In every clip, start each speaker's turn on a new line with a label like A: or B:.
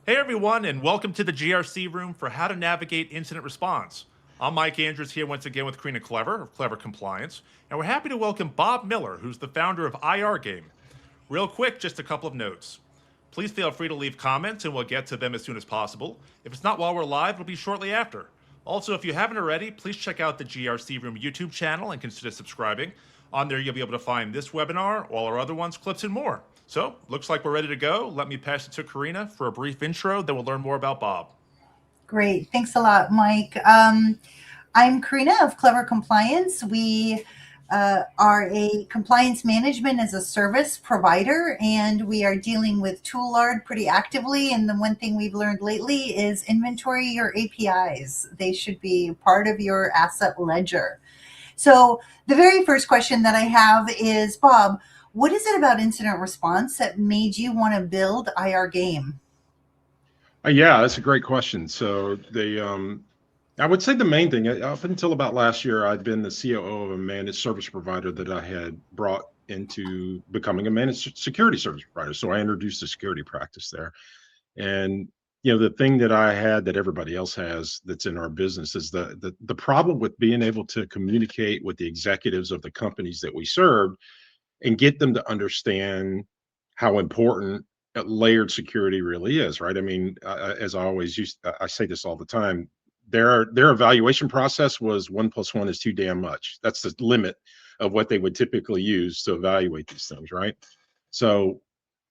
A: Hey everyone, and welcome to the GRC Room for how to navigate incident response. I'm Mike Andrews here once again with Karina Klever of Klever Compliance, and we're happy to welcome Bob Miller, who's the founder of IRGame. Real quick, just a couple of notes. Please feel free to leave comments and we'll get to them as soon as possible. If it's not while we're live, it'll be shortly after. Also, if you haven't already, please check out the GRC Room YouTube channel and consider subscribing. On there, you'll be able to find this webinar, all our other ones, clips, and more. So, looks like we're ready to go. Let me pass it to Karina for a brief intro, then we'll learn more about Bob.
B: Great. Thanks a lot, Mike. I'm Karina of Klever Compliance. We are a compliance management as a service provider, and we are dealing with Toolard pretty actively. And the one thing we've learned lately is inventory your APIs. They should be part of your asset ledger. So the very first question that I have is, Bob, what is it about incident response that made you want to build IRGame?
C: Yeah, that's a great question. I would say the main thing, up until about last year, I'd been the COO of a managed service provider that I had brought into becoming a managed security service provider. So I introduced the security practice there. And the thing that I had that everybody else has that's in our business is the problem with being able to communicate with the executives of the companies that we served and get them to understand how important layered security really is, right? I mean, as I always I say this all the time. Their evaluation process was 1+1 is too damn much. That's the limit of what they would typically use to evaluate these things, right? So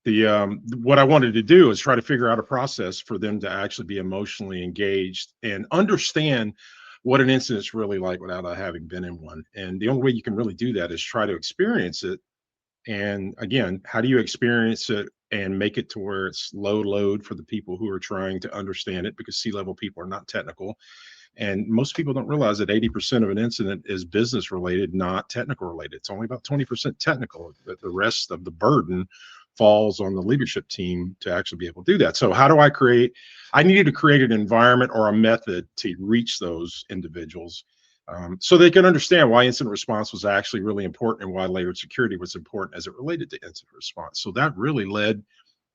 C: what I wanted to do is try to figure out a process for them to actually be emotionally engaged and understand what an incident's really like without having been in one. And the only way you can really do that is try to experience it. And again, how do you experience it and make it to where it's low load for the people who are trying to understand it? Because C-level people are not technical. And most people don't realize that 80% of an incident is business related, not technical related. It's only about 20% technical, but the rest of the burden falls on the leadership team to actually be able to do that. So how do I needed to create an environment or a method to reach those individuals so they can understand why incident response was actually really important and why layered security was important as it related to incident response. So that really led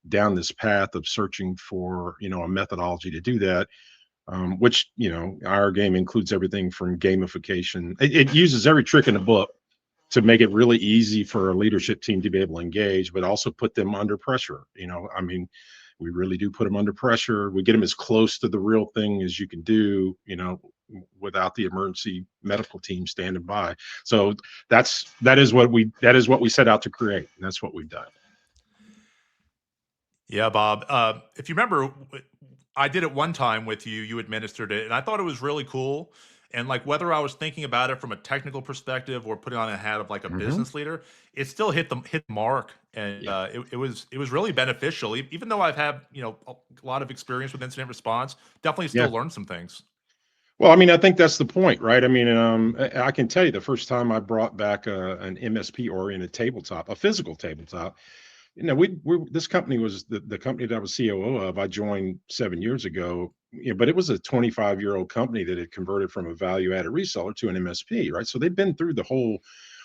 C: down this path of searching for, a methodology to do that, which, our game includes everything from gamification. It uses every trick in the book to make it really easy for a leadership team to be able to engage, but also put them under pressure. I mean, we really do put them under pressure. We get them as close to the real thing as you can do, without the emergency medical team standing by. So that is what we set out to create, and that's what we've done.
A: Yeah, Bob. If you remember, I did it one time with you. You administered it, and I thought it was really cool. And like whether I was thinking about it from a technical perspective or putting on a hat of like a
C: Mm-hmm.
A: business leader, it still hit the mark, and
C: Yeah.
A: it was really beneficial. Even though I've had a lot of experience with incident response, definitely
C: Yeah.
A: still learned some things.
C: Well, I mean, I think that's the point, right? I mean, I can tell you the first time I brought back an MSP-oriented tabletop, a physical tabletop. This company was the company that I was COO of. I joined 7 years ago, but it was a 25-year-old company that had converted from a value-added reseller to an MSP, right? So they've been through the whole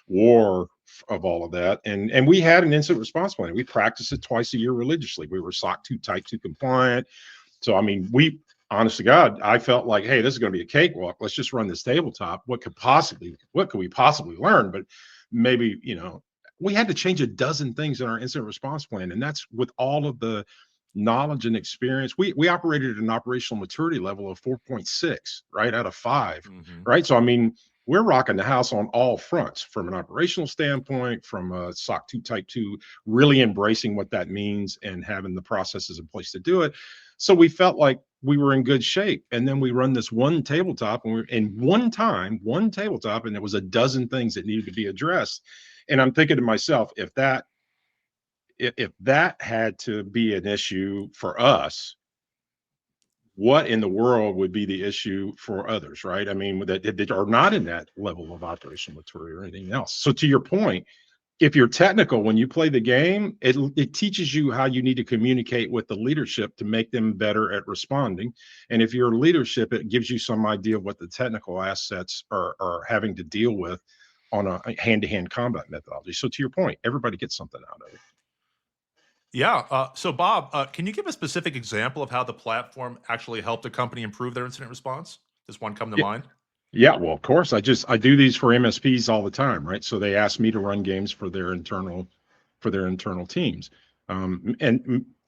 C: war of all of that, and we had an incident response plan. We practiced it twice a year religiously. We were SOC 2 Type 2 compliant. So I mean, honest to God, I felt like, hey, this is going to be a cakewalk. Let's just run this tabletop. What could we possibly learn? But maybe, we had to change a dozen things in our incident response plan. And that's with all of the knowledge and experience. We operated at an operational maturity level of 4.6, right, out of 5,
A: Hmm.
C: right? So, I mean, we're rocking the house on all fronts from an operational standpoint, from a SOC 2 Type 2, really embracing what that means and having the processes in place to do it. So we felt like we were in good shape. And then we run this one tabletop, and we're in one tabletop, and there was a dozen things that needed to be addressed. And I'm thinking to myself, if that had to be an issue for us, what in the world would be the issue for others, right? I mean, that are not in that level of operational maturity or anything else. So to your point, if you're technical, when you play the game, it teaches you how you need to communicate with the leadership to make them better at responding. And if you're leadership, it gives you some idea of what the technical assets are having to deal with on a hand-to-hand combat methodology. So to your point, everybody gets something out of it.
A: Yeah. So, Bob, can you give a specific example of how the platform actually helped a company improve their incident response? Does one come to
C: Yeah,
A: mind?
C: yeah. Well, of course, I do these for MSPs all the time, right? So they ask me to run games for their internal teams,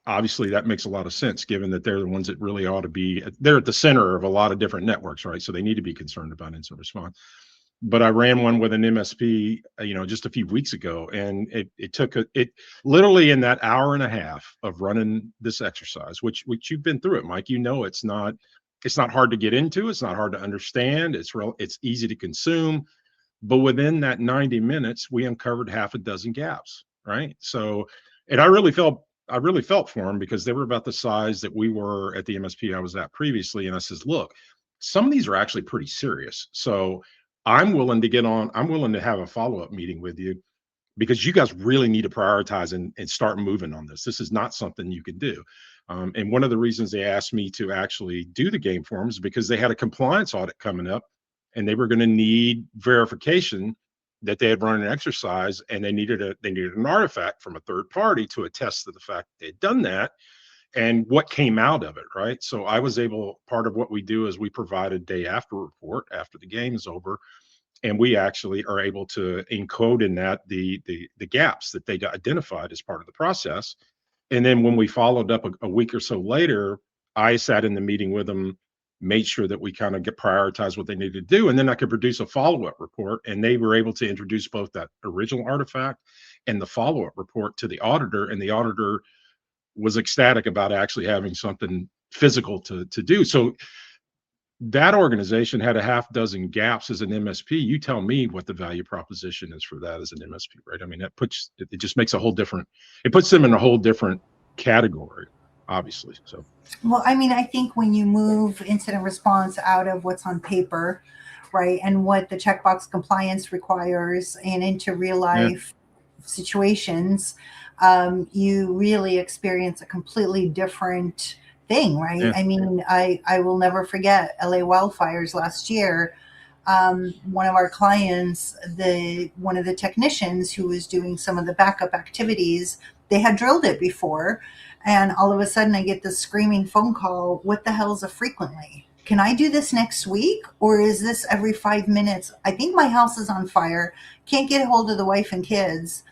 C: obviously that makes a lot of sense given that they're the ones that really ought to be. They're at the center of a lot of different networks, right? So they need to be concerned about incident response. But I ran one with an MSP, just a few weeks ago, and it took it literally in that hour and a half of running this exercise, which you've been through it, Mike. It's not hard to get into. It's not hard to understand. It's easy to consume. But within that 90 minutes, we uncovered half a dozen gaps, right? So, and I really felt for them because they were about the size that we were at the MSP I was at previously. And I says, look, some of these are actually pretty serious. So I'm willing to have a follow-up meeting with you because you guys really need to prioritize and start moving on this. This is not something you can do. And one of the reasons they asked me to actually do the game for them is because they had a compliance audit coming up and they were going to need verification that they had run an exercise, and they needed an artifact from a third party to attest to the fact they had done that and what came out of it, right? So part of what we do is we provide a day after report after the game is over, and we actually are able to encode in that the gaps that they identified as part of the process. And then when we followed up a week or so later, I sat in the meeting with them, made sure that we kind of get prioritized what they needed to do, and then I could produce a follow-up report. And they were able to introduce both that original artifact and the follow-up report to the auditor, and the auditor was ecstatic about actually having something physical to do. So that organization had a half dozen gaps as an MSP. You tell me what the value proposition is for that as an MSP, right? I mean, it just makes it puts them in a whole different category, obviously. So,
B: Well, I mean, I think when you move incident response out of what's on paper, right, and what the checkbox compliance requires and into real
C: yeah,
B: life situations, you really experience a completely different thing, right?
C: yeah,
B: I mean, I will never forget LA wildfires last year. One of our clients, one of the technicians who was doing some of the backup activities, they had drilled it before, and all of a sudden I get this screaming phone call. What the hell is a frequently? Can I do this next week? Or is this every 5 minutes? I think my house is on fire. Can't get a hold of the wife and kids.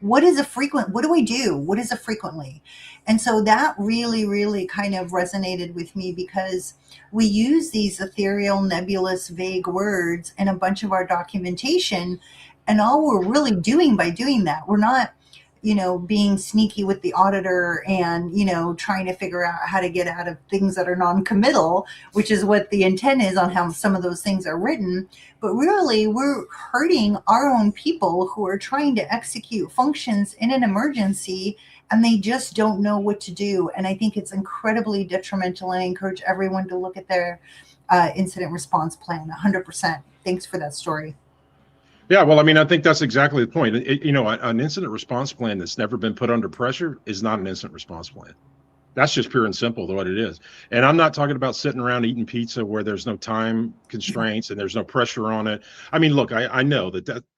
B: What is a frequent? What do I do? What is a frequently? And so that really, really kind of resonated with me because we use these ethereal, nebulous, vague words in a bunch of our documentation. And all we're really doing by doing that, we're not, being sneaky with the auditor and, trying to figure out how to get out of things that are non-committal, which is what the intent is on how some of those things are written. But really, we're hurting our own people who are trying to execute functions in an emergency and they just don't know what to do. And I think it's incredibly detrimental, and I encourage everyone to look at their incident response plan 100%. Thanks for that story.
C: yeah. Well, I mean, I think that's exactly the point. An incident response plan that's never been put under pressure is not an incident response plan. That's just pure and simple what it is. And I'm not talking about sitting around eating pizza where there's no time constraints and there's no pressure on it. I mean, look, I know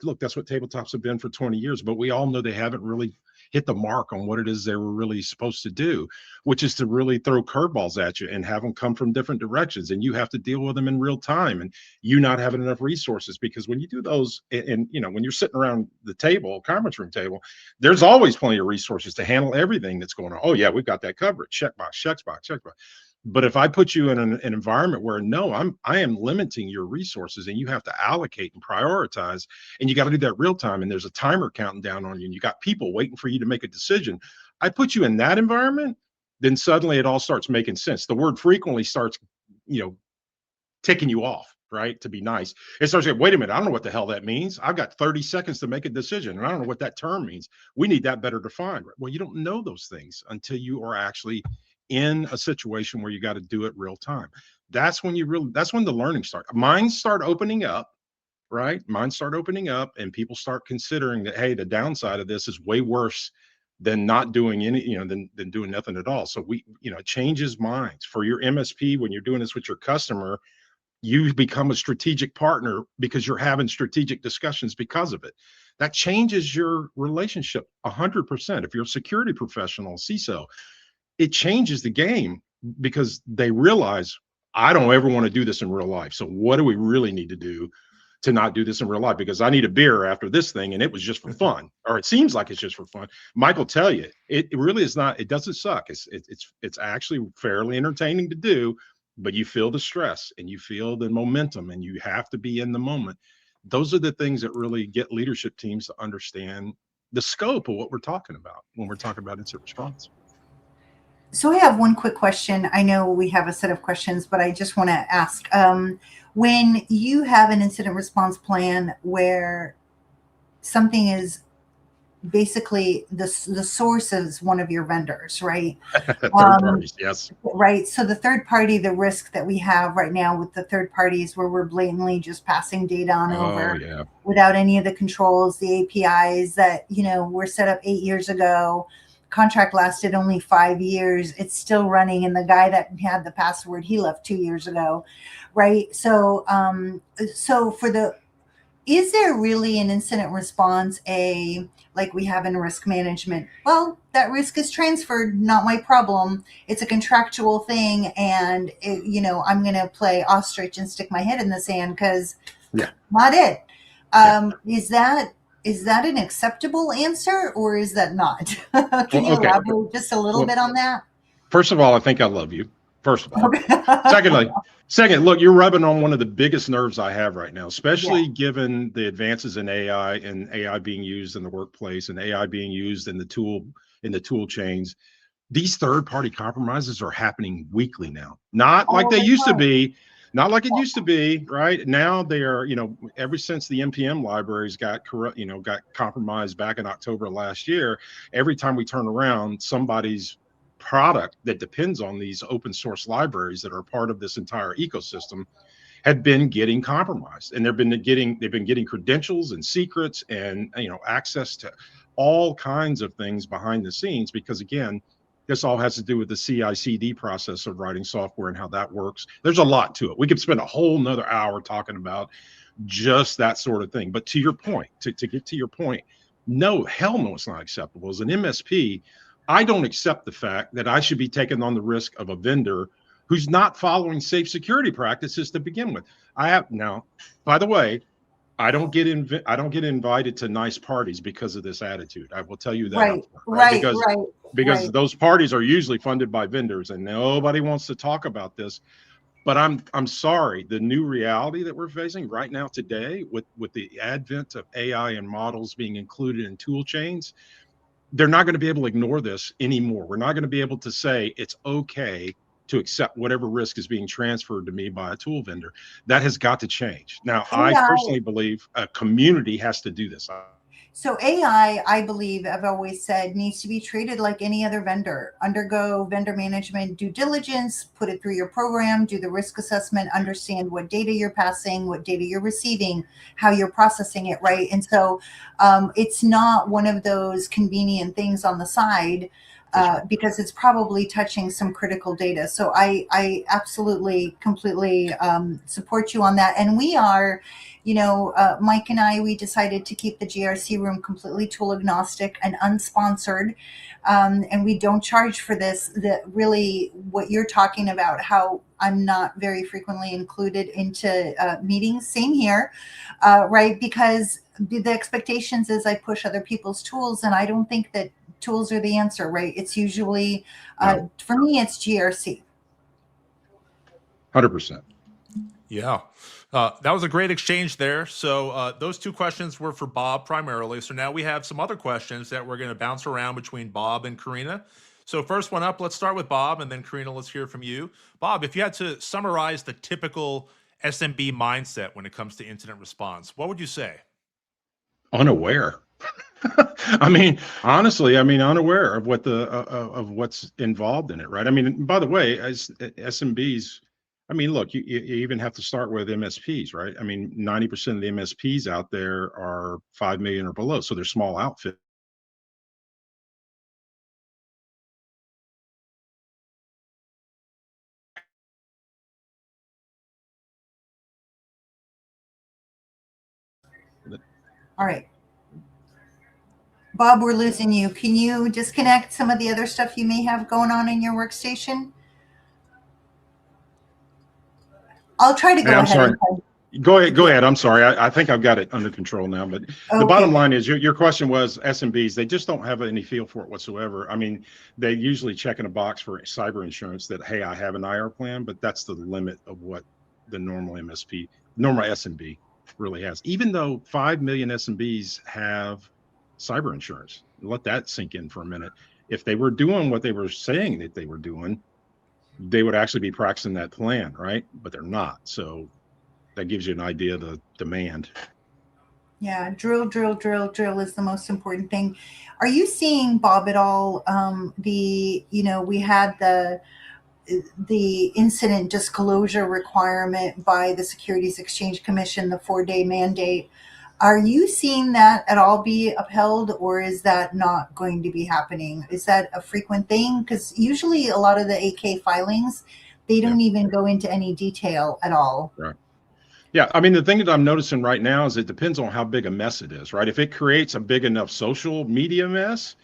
C: look, that's what tabletops have been for 20 years, but we all know they haven't really hit the mark on what it is they were really supposed to do, which is to really throw curveballs at you and have them come from different directions. And you have to deal with them in real time, and you not having enough resources, because when you do those, and when you're sitting around the table, conference room table, there's always plenty of resources to handle everything that's going on. Oh yeah, we've got that covered. Checkbox, checkbox, checkbox. But if I put you in an environment where no, I am limiting your resources, and you have to allocate and prioritize, and you got to do that real time, and there's a timer counting down on you, and you got people waiting for you to make a decision. I put you in that environment, then suddenly it all starts making sense. The word frequently starts, you know, ticking you off, right? To be nice. It starts saying, wait a minute, I don't know what the hell that means. I've got 30 seconds to make a decision, and I don't know what that term means. We need that better defined. Well, you don't know those things until you are actually in a situation where you got to do it real time. That's when the learning starts. Minds start opening up, right? Minds start opening up, and people start considering that, hey, the downside of this is way worse than not doing any, than doing nothing at all. So it changes minds for your MSP. When you're doing this with your customer, you become a strategic partner because you're having strategic discussions because of it. that changes your relationship 100%. If you're a security professional, CISO, it changes the game because they realize I don't ever want to do this in real life. So what do we really need to do to not do this in real life? Because I need a beer after this thing, and it was just for fun, or it seems like it's just for fun. Mike will tell you, it really is not. It doesn't suck. It's actually fairly entertaining to do, but you feel the stress and you feel the momentum, and you have to be in the moment. Those are the things that really get leadership teams to understand the scope of what we're talking about when we're talking about incident response.
B: So I have one quick question. I know we have a set of questions, but I just want to ask, when you have an incident response plan where something is basically the source is one of your vendors, right?
C: Third parties, yes.
B: Right. So the third party, the risk that we have right now with the third parties where we're blatantly just passing data on over
C: Yeah.
B: without any of the controls, the APIs that, were set up 8 years ago. Contract lasted only 5 years. It's still running. And the guy that had the password, he left 2 years ago. Right. So, is there really an incident response, like we have in risk management? Well, that risk is transferred, not my problem. It's a contractual thing. And, I'm going to play ostrich and stick my head in the sand because not it. Is that an acceptable answer or is that not? Can you elaborate just a little bit on that?
C: First of all, I think I love you. First of all.
B: Okay.
C: Second, look, you're rubbing on one of the biggest nerves I have right now, especially given the advances in AI and AI being used in the workplace and AI being used in the tool chains. These third-party compromises are happening weekly now, not like they used to be. Not like it used to be, right? Now they are, ever since the NPM libraries got compromised back in October of last year, every time we turn around, somebody's product that depends on these open source libraries that are part of this entire ecosystem had been getting compromised, and they've been getting credentials and secrets and access to all kinds of things behind the scenes, because again, this all has to do with the CI/CD process of writing software and how that works. There's a lot to it. We could spend a whole nother hour talking about just that sort of thing. But to your point, to get to your point, no, hell no, it's not acceptable. As an MSP, I don't accept the fact that I should be taking on the risk of a vendor who's not following safe security practices to begin with. Now, by the way, I don't get invited to nice parties because of this attitude. I will tell you that. Because those parties are usually funded by vendors, and nobody wants to talk about this. But I'm sorry, the new reality that we're facing right now today, with the advent of AI and models being included in tool chains, they're not going to be able to ignore this anymore. We're not going to be able to say it's okay to accept whatever risk is being transferred to me by a tool vendor. That has got to change. Now, I personally believe a community has to do this.
B: So AI, I believe, I've always said, needs to be treated like any other vendor. Undergo vendor management due diligence, put it through your program, do the risk assessment, understand what data you're passing, what data you're receiving, how you're processing it, right? And so it's not one of those convenient things on the side, because it's probably touching some critical data. So I absolutely, completely support you on that. And we are, Mike and I, we decided to keep the GRC room completely tool agnostic and unsponsored. And we don't charge for this. Really what you're talking about, how I'm not very frequently included into meetings, same here, right? Because the expectations is I push other people's tools, and I don't think that tools are the answer, right? It's usually, for me, it's GRC.
C: 100%.
A: Yeah. That was a great exchange there. So those two questions were for Bob primarily. So now we have some other questions that we're going to bounce around between Bob and Karina. So first one up, let's start with Bob, and then Karina, let's hear from you. Bob, if you had to summarize the typical SMB mindset when it comes to incident response, what would you say?
C: Unaware. I mean, honestly, unaware of of what's involved in it, right? I mean, by the way, as SMBs, look, you even have to start with MSPs, right? I mean, 90% of the MSPs out there are 5 million or below, so they're small outfits.
B: All right. Bob, we're losing you. Can you disconnect some of the other stuff you may have going on in your workstation? I'll try to
C: Hey,
B: go
C: I'm
B: ahead
C: sorry.
B: and
C: Go ahead. Go
B: yeah.
C: ahead. I'm sorry. I think I've got it under control now. But the
B: Okay.
C: bottom line is your question was SMBs. They just don't have any feel for it whatsoever. I mean, they usually check in a box for cyber insurance that, hey, I have an IR plan, but that's the limit of what the normal normal SMB really has. Even though 5 million SMBs have cyber insurance, let that sink in for a minute. If they were doing what they were saying that they were doing, they would actually be practicing that plan, right? But they're not. So that gives you an idea of the demand.
B: Yeah, drill is the most important thing. Are you seeing, Bob, at all we had the incident disclosure requirement by the Securities Exchange Commission, the 4-day mandate? Are you seeing that at all be upheld, or is that not going to be happening? Is that a frequent thing? Because usually a lot of the AK filings, they don't even go into any detail at all.
C: Right. Yeah, I mean, the thing that I'm noticing right now is it depends on how big a mess it is, right? If it creates a big enough social media mess,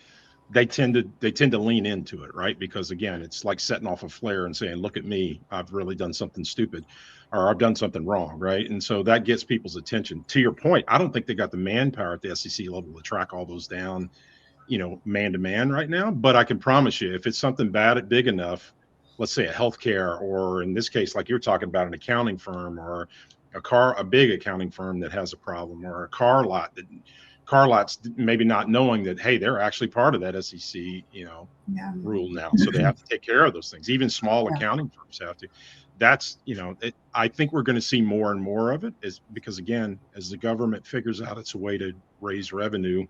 C: they tend to lean into it, right? Because again, it's like setting off a flare and saying, "Look at me, I've really done something stupid, or I've done something wrong," right? And so that gets people's attention. To your point, I don't think they got the manpower at the SEC level to track all those down, man to man right now. But I can promise you, if it's something big enough, let's say a healthcare, or in this case, like you're talking about, an accounting firm, or a big accounting firm that has a problem, or a car lots maybe not knowing that, hey, they're actually part of that SEC, rule now. So they have to take care of those things. Even small accounting firms have to. That's, I think we're going to see more and more of it, is because, again, as the government figures out it's a way to raise revenue,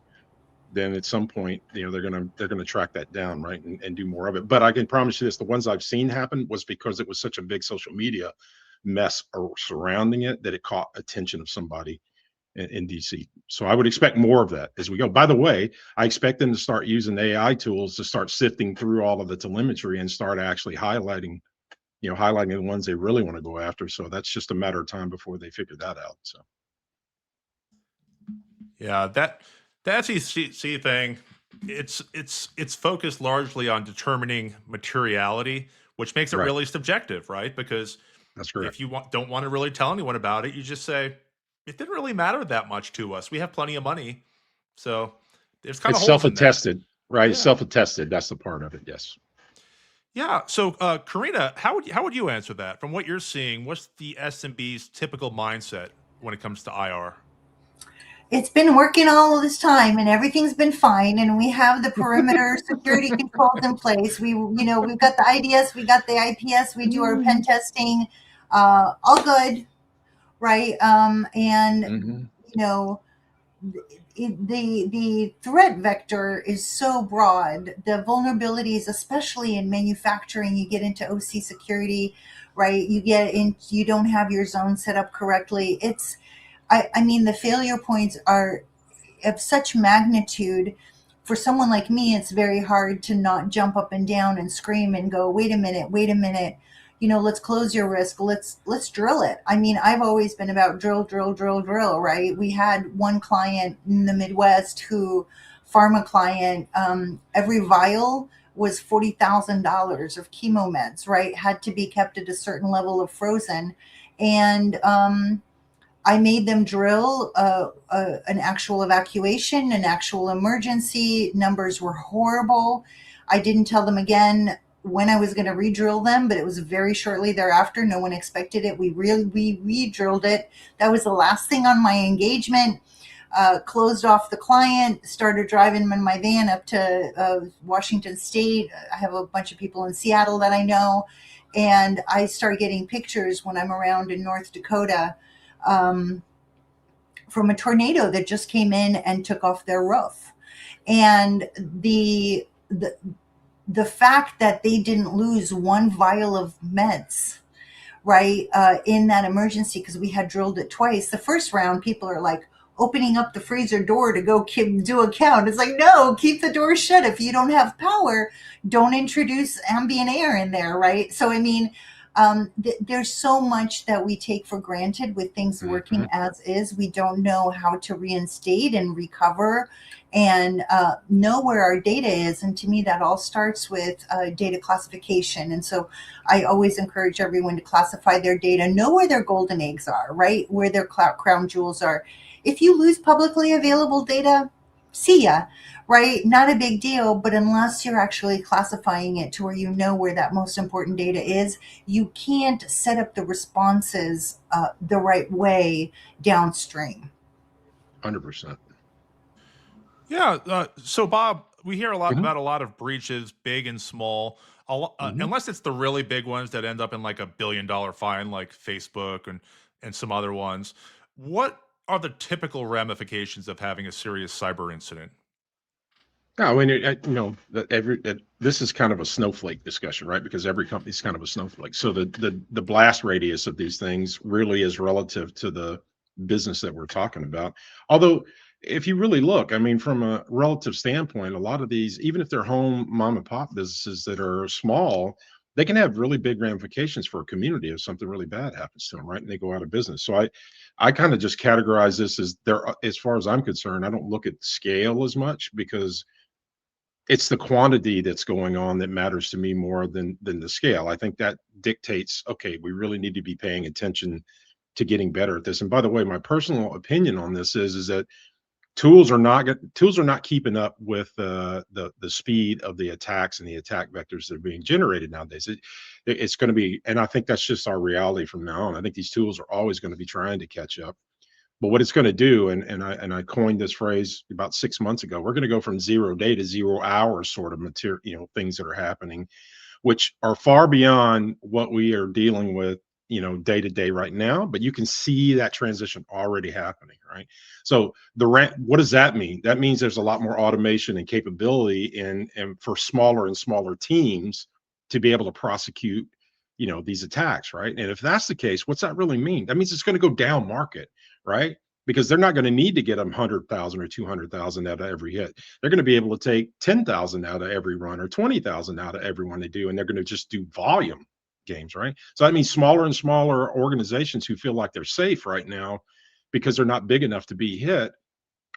C: then at some point, they're gonna track that down, right, and do more of it. But I can promise you this: the ones I've seen happen was because it was such a big social media mess surrounding it that it caught attention of somebody in DC. So I would expect more of that as we go. By the way, I expect them to start using AI tools to start sifting through all of the telemetry and start actually highlighting the ones they really want to go after. So that's just a matter of time before they figure that out. So
A: Yeah, that SEC thing, it's focused largely on determining materiality, which makes it
C: right,
A: really subjective, right? Because
C: that's correct.
A: if you don't want to really tell anyone about it, you just say it didn't really matter that much to us. We have plenty of money, so there's kind of
C: It's
A: holes in that.
C: self-attested, right? It's
A: Yeah,
C: self-attested. That's the part of it. Yes.
A: yeah. So, Karina, how would you answer that? From what you're seeing, what's the SMB's typical mindset when it comes to IR?
B: It's been working all of this time and everything's been fine, and we have the perimeter security controls in place. We've got the IDS, we got the IPS, we do our pen testing, all good, right? And
C: Mm-hmm.
B: you know the threat vector is so broad. The vulnerabilities, especially in manufacturing, you get into OC security, right? You don't have your zone set up correctly. I mean, the failure points are of such magnitude. For someone like me, it's very hard to not jump up and down and scream and go, wait a minute, let's close your risk. Let's drill it. I mean, I've always been about drill, right? We had one client in the Midwest pharma client, every vial was $40,000 of chemo meds, right? Had to be kept at a certain level of frozen. And I made them drill an actual evacuation, an actual emergency. Numbers were horrible. I didn't tell them again when I was going to re-drill them, but it was very shortly thereafter. No one expected it. We re-drilled it. That was the last thing on my engagement. Closed off the client, started driving in my van up to Washington State. I have a bunch of people in Seattle that I know. And I start getting pictures when I'm around in North Dakota from a tornado that just came in and took off their roof. And the fact that they didn't lose one vial of meds, right, in that emergency, because we had drilled it twice. The first round, people are like opening up the freezer door to go do a count. It's like, no, keep the door shut. If you don't have power, don't introduce ambient air in there, right? So, I mean, There's so much that we take for granted with things working as is. We don't know how to reinstate and recover and know where our data is. And to me, that all starts with data classification. And so I always encourage everyone to classify their data, know where their golden eggs are, right? Where their crown jewels are. If you lose publicly available data, see ya, right? Not a big deal, but unless you're actually classifying it to where you know where that most important data is, you can't set up the responses the right way downstream.
C: 100%.
A: Yeah. So, Bob, we hear a lot about a lot of breaches, big and small. Unless it's the really big ones that end up in like $1 billion fine, like Facebook and some other ones. What are the typical ramifications of having a serious cyber incident?
C: Yeah, I mean, this is kind of a snowflake discussion, right? Because every company's kind of a snowflake. So the blast radius of these things really is relative to the business that we're talking about. Although, if you really look, I mean, from a relative standpoint, a lot of these, even if they're home mom and pop businesses that are small, they can have really big ramifications for a community if something really bad happens to them, right? And they go out of business. So I kind of just categorize this as as far as I'm concerned, I don't look at scale as much because it's the quantity that's going on that matters to me more than the scale. I think that dictates, okay, we really need to be paying attention to getting better at this. And by the way, my personal opinion on this is that tools are not keeping up with the speed of the attacks and the attack vectors that are being generated nowadays. It's going to be, and I think that's just our reality from now on. I think these tools are always going to be trying to catch up. But what it's going to do, and I coined this phrase about 6 months ago, we're going to go from 0 day to 0 hour sort of material, things that are happening, which are far beyond what we are dealing with, day to day right now. But you can see that transition already happening, right? So what does that mean? That means there's a lot more automation and capability and for smaller and smaller teams to be able to prosecute, these attacks, right? And if that's the case, what's that really mean? That means it's going to go down market, right? Because they're not going to need to get them 100,000 or 200,000 out of every hit. They're going to be able to take 10,000 out of every run or 20,000 out of every one they do, and they're going to just do volume games, right? So that means smaller and smaller organizations who feel like they're safe right now because they're not big enough to be hit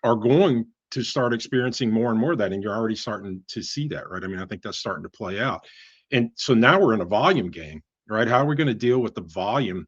C: are going to start experiencing more and more of that, and you're already starting to see that, right? I mean, I think that's starting to play out. And so now we're in a volume game, right? How are we going to deal with the volume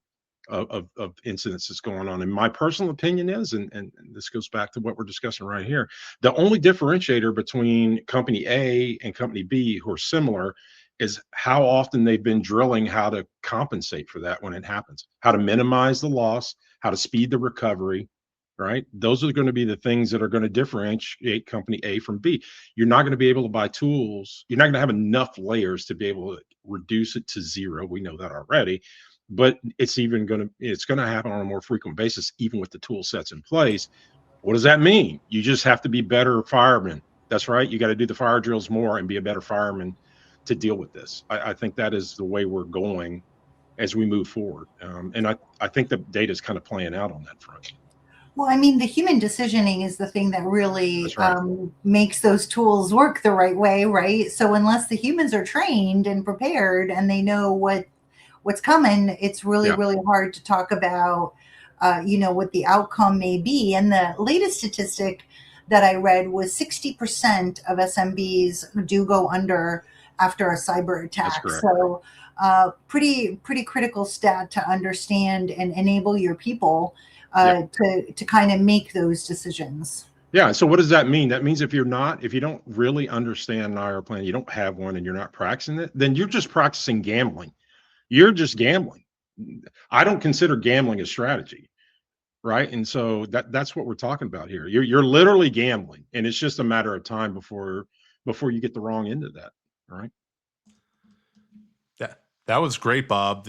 C: of incidents that's going on? And my personal opinion is, and this goes back to what we're discussing right here, the only differentiator between company A and company B who are similar is how often they've been drilling how to compensate for that when it happens, how to minimize the loss, how to speed the recovery, right? Those are going to be the things that are going to differentiate company A from B. You're not going to be able to buy tools. You're not going to have enough layers to be able to reduce it to 0. We know that already, but it's going to happen on a more frequent basis, even with the tool sets in place. What does that mean? You just have to be better firemen. That's right. You got to do the fire drills more and be a better fireman to deal with this. I think that is the way we're going as we move forward. And I think the data is kind of playing out on that front.
B: Well, I mean, the human decisioning is the thing that really
C: Right.
B: makes those tools work the right way, right? So unless the humans are trained and prepared and they know what's coming, it's really, really hard to talk about, what the outcome may be. And the latest statistic that I read was 60% of SMBs do go under after a cyber attack. So pretty critical stat to understand and enable your people to kind of make those decisions.
C: Yeah. So what does that mean? That means if you don't really understand an IR plan, you don't have one and you're not practicing it, then you're just practicing gambling. You're just gambling. I don't consider gambling a strategy, right? And so that's what we're talking about here. You're literally gambling, and it's just a matter of time before you get the wrong end of that, right?
A: That was great, Bob.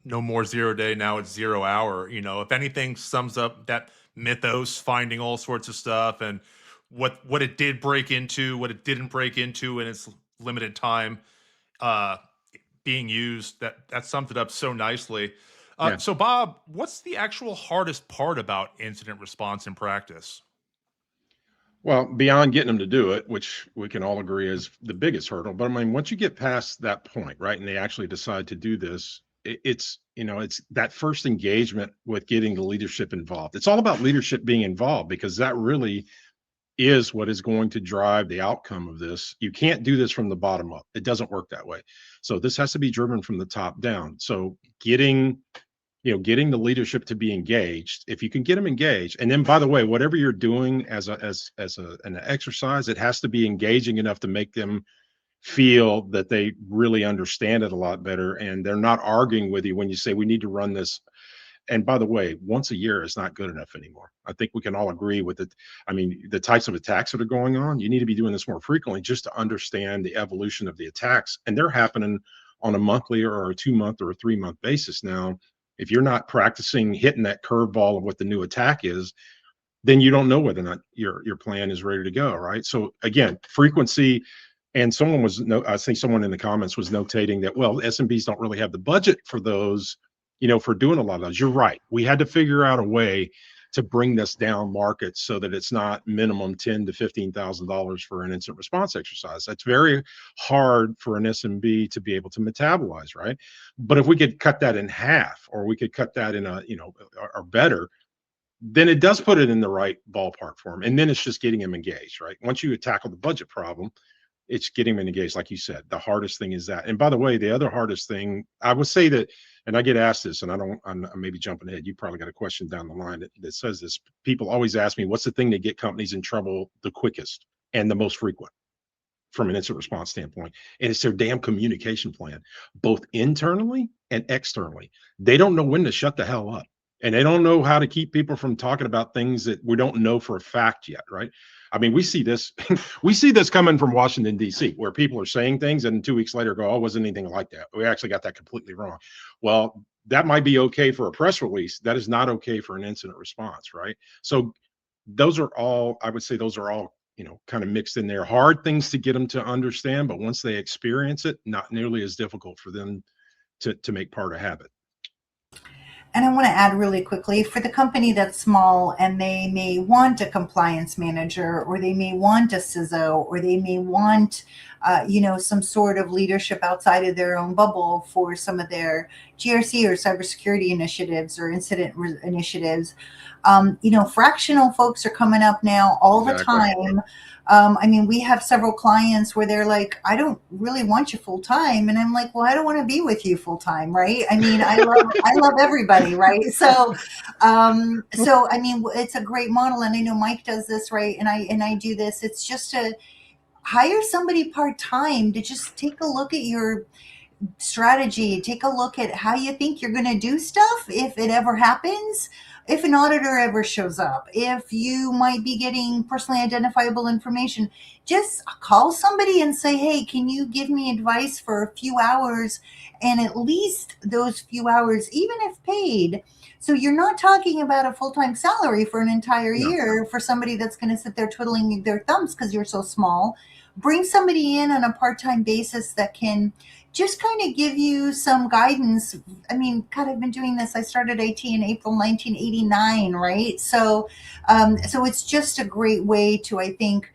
A: No more 0 day, now it's 0 hour. If anything sums up that mythos, finding all sorts of stuff and what it did break into, what it didn't break into in its limited time being used, that summed it up so nicely. So, Bob, what's the actual hardest part about incident response in practice?
C: Well, beyond getting them to do it, which we can all agree is the biggest hurdle. But I mean, once you get past that point, right, and they actually decide to do this, it's, it's that first engagement with getting the leadership involved. It's all about leadership being involved, because that really is what is going to drive the outcome of this. You can't do this from the bottom up. It doesn't work that way. So this has to be driven from the top down. So getting the leadership to be engaged, if you can get them engaged. And then, by the way, whatever you're doing as an exercise, it has to be engaging enough to make them feel that they really understand it a lot better, and they're not arguing with you when you say we need to run this. And by the way, once a year is not good enough anymore. I think we can all agree with it. I mean, the types of attacks that are going on, you need to be doing this more frequently just to understand the evolution of the attacks. And they're happening on a monthly or a 2-month or a 3-month basis now. If you're not practicing hitting that curveball of what the new attack is, then you don't know whether or not your plan is ready to go, right? So again, frequency. And I think someone in the comments was notating that, well, SMBs don't really have the budget for those, for doing a lot of those. You're right. We had to figure out a way to bring this down market so that it's not minimum $10,000 to $15,000 for an incident response exercise. That's very hard for an SMB to be able to metabolize, right? But if we could cut that in half, or we could cut that in or better, then it does put it in the right ballpark for them. And then it's just getting them engaged, right? Once you tackle the budget problem, it's getting them engaged. Like you said, the hardest thing is that. And by the way, the other hardest thing, I would say that, and I get asked this, and I'm maybe jumping ahead. You probably got a question down the line that says this. People always ask me, what's the thing that get companies in trouble the quickest and the most frequent from an incident response standpoint? And it's their damn communication plan, both internally and externally. They don't know when to shut the hell up. And they don't know how to keep people from talking about things that we don't know for a fact yet, right? I mean, we see this coming from Washington, D.C., where people are saying things and 2 weeks later go, oh, it wasn't anything like that. We actually got that completely wrong. Well, that might be okay for a press release. That is not okay for an incident response, right? So those are all, I would say those are all, kind of mixed in there. Hard things to get them to understand, but once they experience it, not nearly as difficult for them to make part of habit.
B: And I want to add really quickly, for the company that's small and they may want a compliance manager, or they may want a CISO, or they may want, some sort of leadership outside of their own bubble for some of their GRC or cybersecurity initiatives or incident initiatives. Fractional folks are coming up now all the time. We have several clients where they're like, I don't really want you full time. And I'm like, well, I don't want to be with you full time. Right. I love everybody. Right. So it's a great model. And I know Mike does this, right. And I do this. It's just to hire somebody part-time to just take a look at your strategy, take a look at how you think you're going to do stuff if it ever happens. If an auditor ever shows up, if you might be getting personally identifiable information, just call somebody and say, hey, can you give me advice for a few hours? And at least those few hours, even if paid. So you're not talking about a full-time salary for an entire year for somebody that's going to sit there twiddling their thumbs because you're so small. Bring somebody in on a part-time basis that can just kind of give you some guidance. I mean, God, I've been doing this. I started IT in April 1989, right? So it's just a great way to, I think,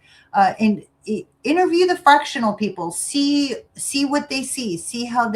B: interview the fractional people, see what they see how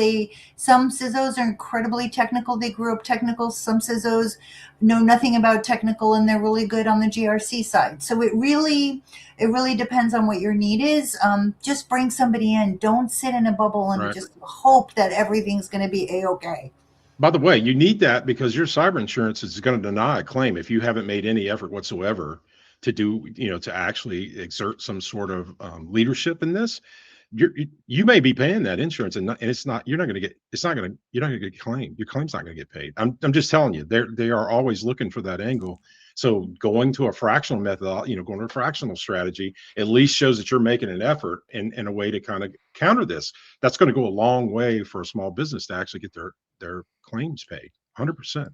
B: some CISOs are incredibly technical. They grew up technical. Some CISOs know nothing about technical and they're really good on the GRC side. So it really depends on what your need is. Just bring somebody in. Don't sit in a bubble and just hope that everything's going to be A-okay.
C: By the way, you need that because your cyber insurance is going to deny a claim if you haven't made any effort whatsoever to do, to actually exert some sort of leadership in this. You may be paying that insurance and you're not going to get claimed. Your claim's not going to get paid. I'm just telling you, they are always looking for that angle. So going to a fractional method, going to a fractional strategy, at least shows that you're making an effort in a way to kind of counter this. That's going to go a long way for a small business to actually get their claims paid. 100%.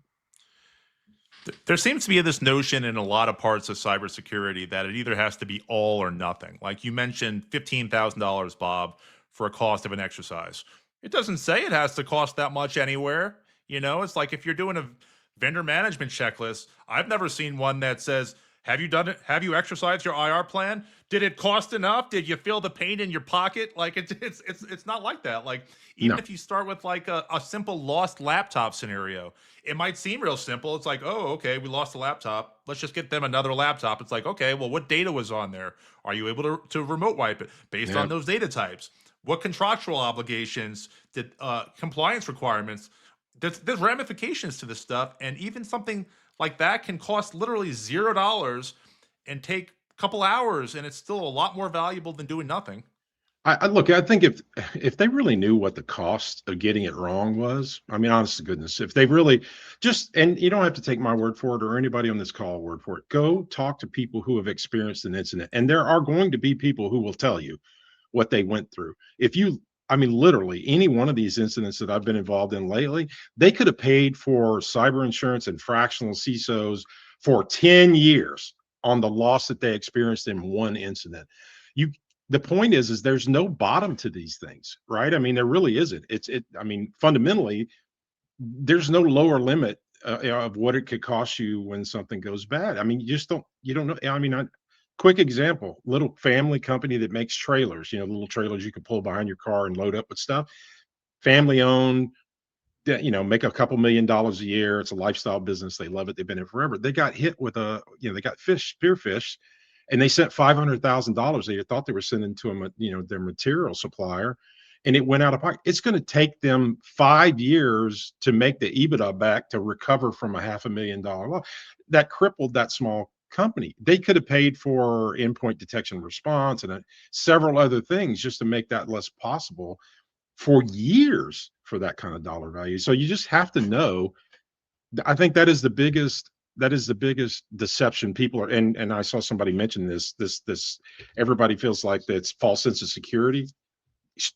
A: There seems to be this notion in a lot of parts of cybersecurity that it either has to be all or nothing. Like you mentioned $15,000, Bob, for a cost of an exercise. It doesn't say it has to cost that much anywhere. It's like if you're doing a vendor management checklist, I've never seen one that says, Have you done it? Have you exercised your IR plan? Did it cost enough? Did you feel the pain in your pocket? Like it's not like that. Like even
C: No.
A: if you start with like a simple lost laptop scenario, it might seem real simple. It's like, oh, okay, we lost a laptop. Let's just get them another laptop. It's like, okay, well, what data was on there? Are you able to remote wipe it based
C: Yeah.
A: on those data types? What contractual obligations did compliance requirements? There's ramifications to this stuff, and even something like that can cost literally $0 and take a couple hours, and it's still a lot more valuable than doing nothing.
C: I look, I think if they really knew what the cost of getting it wrong was, I mean, honest to goodness, if they really just, and you don't have to take my word for it or anybody on this call word for it, go talk to people who have experienced an incident. And there are going to be people who will tell you what they went through. If you, I mean, literally any one of these incidents that I've been involved in lately, they could have paid for cyber insurance and fractional CISOs for 10 years on the loss that they experienced in one incident. You, the point is there's no bottom to these things, right? I mean, there really isn't. I mean, fundamentally, there's no lower limit of what it could cost you when something goes bad. I mean, you don't know. I mean, quick example, little family company that makes trailers, little trailers you can pull behind your car and load up with stuff, family owned, make a couple $1,000,000 a year. It's a lifestyle business. They love it. They've been in forever. They got hit with they got spearfish, and they sent $500,000. They thought they were sending to them, their material supplier, and it went out of pocket. It's going to take them 5 years to make the EBITDA back to recover from a $500,000 loss. That crippled that small company. They could have paid for endpoint detection and response and several other things just to make that less possible for years for that kind of dollar value. So you just have to know. I think that is the biggest deception people are, and I saw somebody mention this everybody feels like it's false sense of security.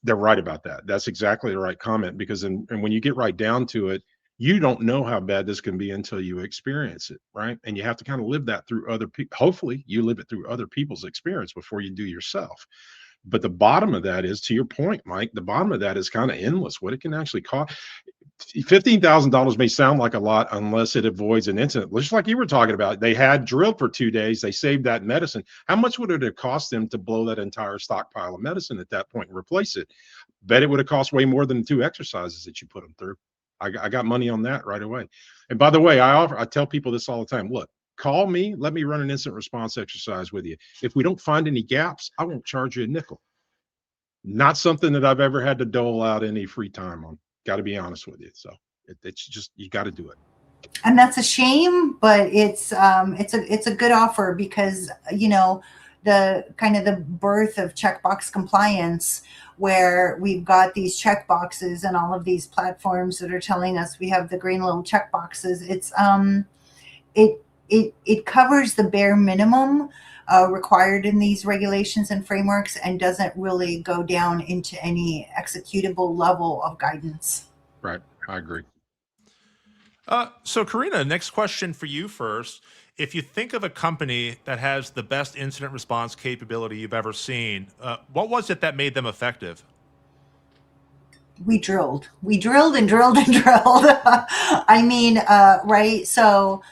C: They're right about that. That's exactly the right comment, because and when you get right down to it, you don't know how bad this can be until you experience it, right? And you have to kind of live that through other people. Hopefully you live it through other people's experience before you do yourself. But the bottom of that is, to your point, Mike, the bottom of that is kind of endless. What it can actually cost. $15,000 may sound like a lot unless it avoids an incident. Just like you were talking about, they had drilled for 2 days. They saved that medicine. How much would it have cost them to blow that entire stockpile of medicine at that point and replace it? Bet it would have cost way more than the 2 exercises that you put them through. I got money on that right away. And by the way, I tell people this all the time. Look, call me. Let me run an instant response exercise with you. If we don't find any gaps, I won't charge you a nickel. Not something that I've ever had to dole out any free time on. Got to be honest with you. So it's just, you got to do it.
B: And that's a shame, but it's a good offer, because the kind of the birth of checkbox compliance, where we've got these checkboxes and all of these platforms that are telling us we have the green little checkboxes. It's it covers the bare minimum required in these regulations and frameworks, and doesn't really go down into any executable level of guidance.
C: Right. I agree.
A: So Karina, next question for you first. If you think of a company that has the best incident response capability you've ever seen, what was it that made them effective?
B: We drilled and drilled and drilled. I mean, right. So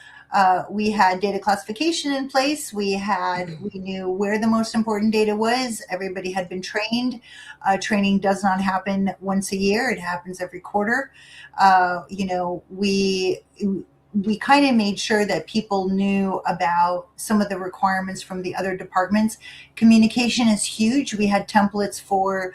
B: we had data classification in place. We knew where the most important data was. Everybody had been trained. Training does not happen once a year. It happens every quarter. We kind of made sure that people knew about some of the requirements from the other departments. Communication is huge. We had templates for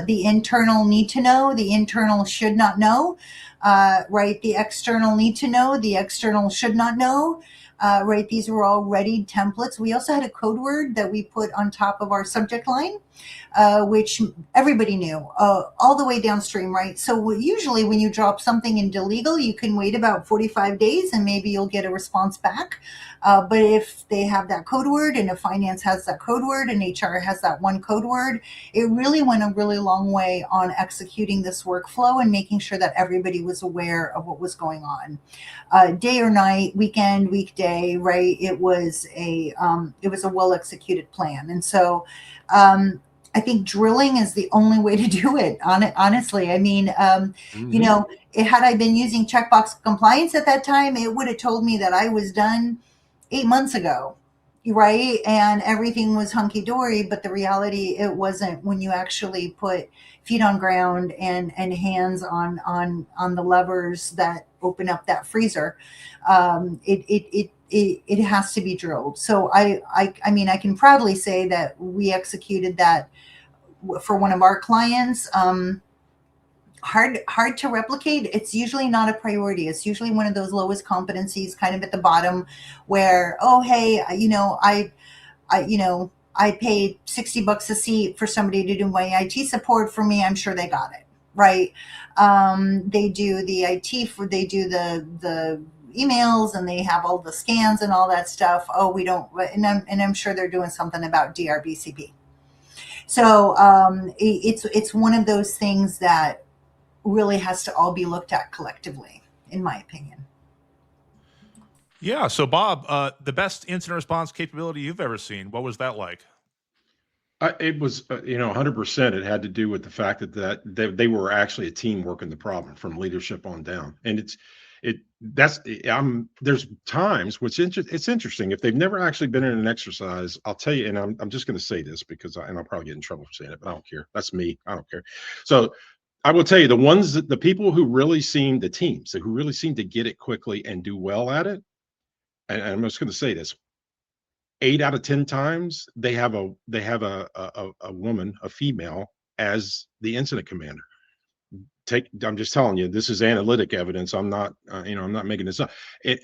B: the internal need to know, the internal should not know, right? The external need to know, the external should not know, right? These were all ready templates. We also had a code word that we put on top of our subject line, which everybody knew, all the way downstream, right? So usually when you drop something into legal, you can wait about 45 days and maybe you'll get a response back. But if they have that code word, and if finance has that code word, and HR has that one code word, it really went a really long way on executing this workflow and making sure that everybody was aware of what was going on, day or night, weekend, weekday, right? It was a well executed plan. And so I think drilling is the only way to do it. Honestly, I mean, had I been using checkbox compliance at that time, it would have told me that I was done 8 months ago. right? And everything was hunky dory, but the reality, it wasn't when you actually put feet on ground and hands on the levers that open up that freezer. It has to be drilled. So I mean, I can proudly say that we executed that for one of our clients. Hard to replicate. It's usually not a priority. It's usually one of those lowest competencies, kind of at the bottom, where, oh hey, I paid $60 a seat for somebody to do my IT support for me. I'm sure they got it right. They do the IT they do the emails, and they have all the scans and all that stuff. Oh, we don't, and I'm sure they're doing something about DRBCP. So it's one of those things that really has to all be looked at collectively, in my opinion.
A: Yeah. So, Bob, the best incident response capability you've ever seen, what was that like?
C: It was, 100%. It had to do with the fact that they were actually a team working the problem from leadership on down. And there's times which it's interesting if they've never actually been in an exercise. I'll tell you, and I'm just going to say this because I'll probably get in trouble for saying it, but I don't care. That's me. I don't care. So I will tell you the people who really seem the teams who really seem to get it quickly and do well at it. And I'm just going to say this. 8 out of 10 times they have a woman, a female, as the incident commander. I'm just telling you, this is analytic evidence. I'm not, I'm not making this up.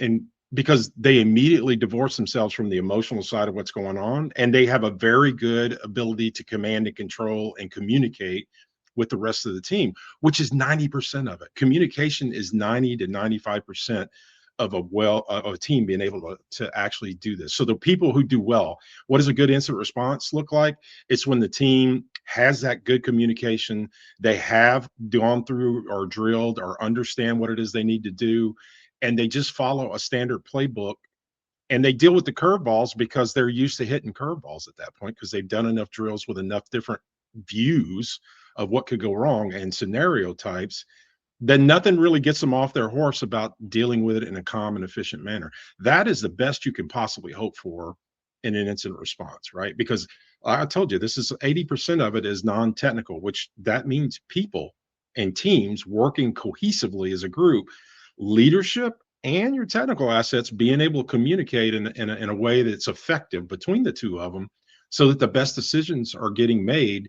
C: And because they immediately divorce themselves from the emotional side of what's going on, and they have a very good ability to command and control and communicate with the rest of the team, which is 90% of it. Communication is 90 to 95% of a team being able to actually do this. So the people who do well, what does a good incident response look like? It's when the team has that good communication, they have gone through or drilled or understand what it is they need to do, and they just follow a standard playbook, and they deal with the curveballs because they're used to hitting curveballs at that point because they've done enough drills with enough different views of what could go wrong and scenario types. Then nothing really gets them off their horse about dealing with it in a calm and efficient manner. That is the best you can possibly hope for in an incident response, right? Because I told you, this is 80% of it is non-technical, which that means people and teams working cohesively as a group, leadership and your technical assets being able to communicate in a way that's effective between the two of them so that the best decisions are getting made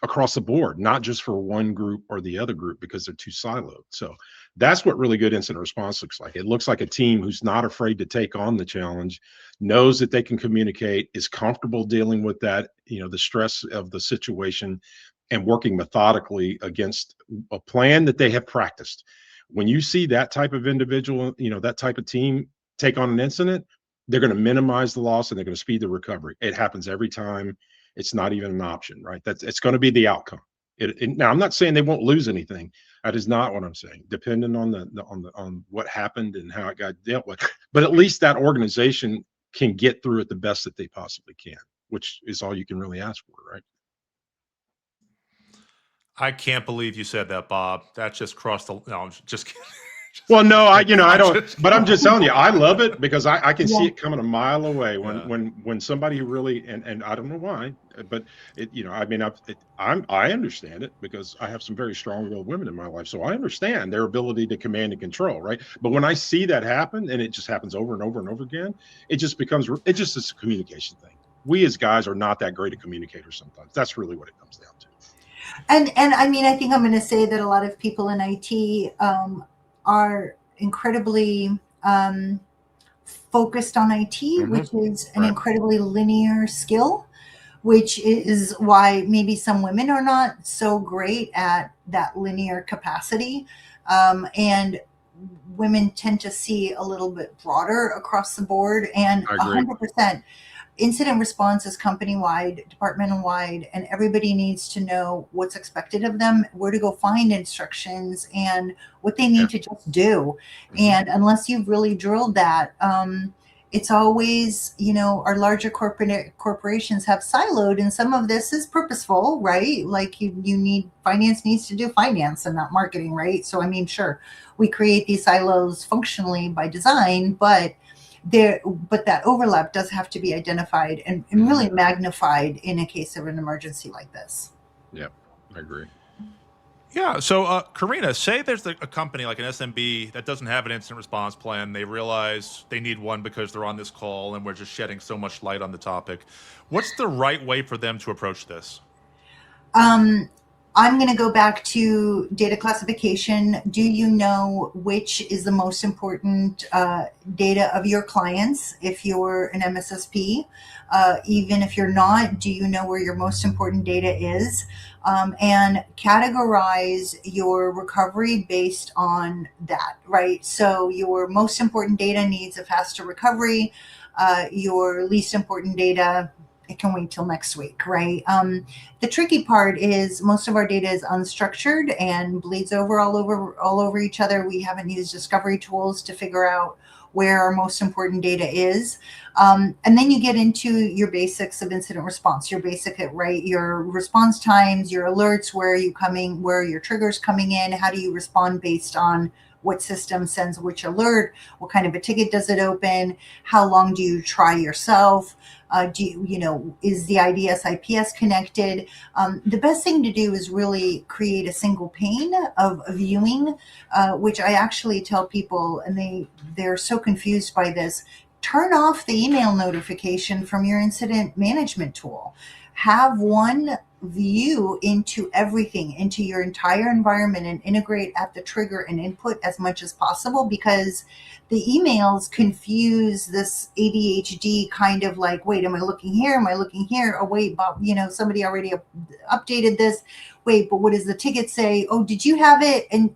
C: across the board, not just for one group or the other group because they're too siloed. So that's what really good incident response looks like. It looks like a team who's not afraid to take on the challenge, knows that they can communicate, is comfortable dealing with that, the stress of the situation, and working methodically against a plan that they have practiced. When you see that type of individual, that type of team take on an incident, they're going to minimize the loss and they're going to speed the recovery. It happens every time. It's not even an option, right? It's going to be the outcome. Now, I'm not saying they won't lose anything. That is not what I'm saying. Depending on on what happened and how it got dealt with, but at least that organization can get through it the best that they possibly can, which is all you can really ask for, right?
A: I can't believe you said that, Bob. That just crossed the. No, I'm just kidding.
C: Well, no, I don't, but I'm just telling you, I love it because I can see it coming a mile away when somebody who really, and I don't know why, but I understand it because I have some very strong-willed women in my life. So I understand their ability to command and control, right? But when I see that happen and it just happens over and over and over again, it just is a communication thing. We as guys are not that great at communicators sometimes. That's really what it comes down to.
B: And I mean, I think I'm going to say that a lot of people in IT, are incredibly focused on IT, which is an incredibly linear skill, which is why maybe some women are not so great at that linear capacity. And women tend to see a little bit broader across the board, and 100%. Incident response is company-wide, departmental-wide, and everybody needs to know what's expected of them, where to go find instructions, and what they need to just do. And unless you've really drilled that, it's always, our larger corporations have siloed, and some of this is purposeful, right? Like finance needs to do finance and not marketing, right? So, I mean, sure, we create these silos functionally by design, but but that overlap does have to be identified and really magnified in a case of an emergency like this.
C: Yep, I agree.
A: Yeah. So, Karina, say there's a company like an SMB that doesn't have an incident response plan. They realize they need one because they're on this call and we're just shedding so much light on the topic. What's the right way for them to approach this?
B: I'm going to go back to data classification. Do you know which is the most important data of your clients if you're an MSSP? Even if you're not, do you know where your most important data is? And categorize your recovery based on that, right? So your most important data needs a faster recovery. Your least important data, it can wait till next week, right? The tricky part is most of our data is unstructured and bleeds over all over each other. We haven't used discovery tools to figure out where our most important data is. And then you get into your basics of incident response, your basic, right? Your response times, your alerts, where are you coming, where are your triggers coming in? How do you respond based on what system sends which alert? What kind of a ticket does it open? How long do you try yourself? Is the IDS IPS connected? The best thing to do is really create a single pane of viewing, which I actually tell people, and they're so confused by this. Turn off the email notification from your incident management tool. Have one view into everything, into your entire environment, and integrate at the trigger and input as much as possible, because the emails confuse this ADHD kind of like, wait, am I looking here? Am I looking here? Oh, wait, Bob, somebody already updated this. Wait, but what does the ticket say? Oh, did you have it? And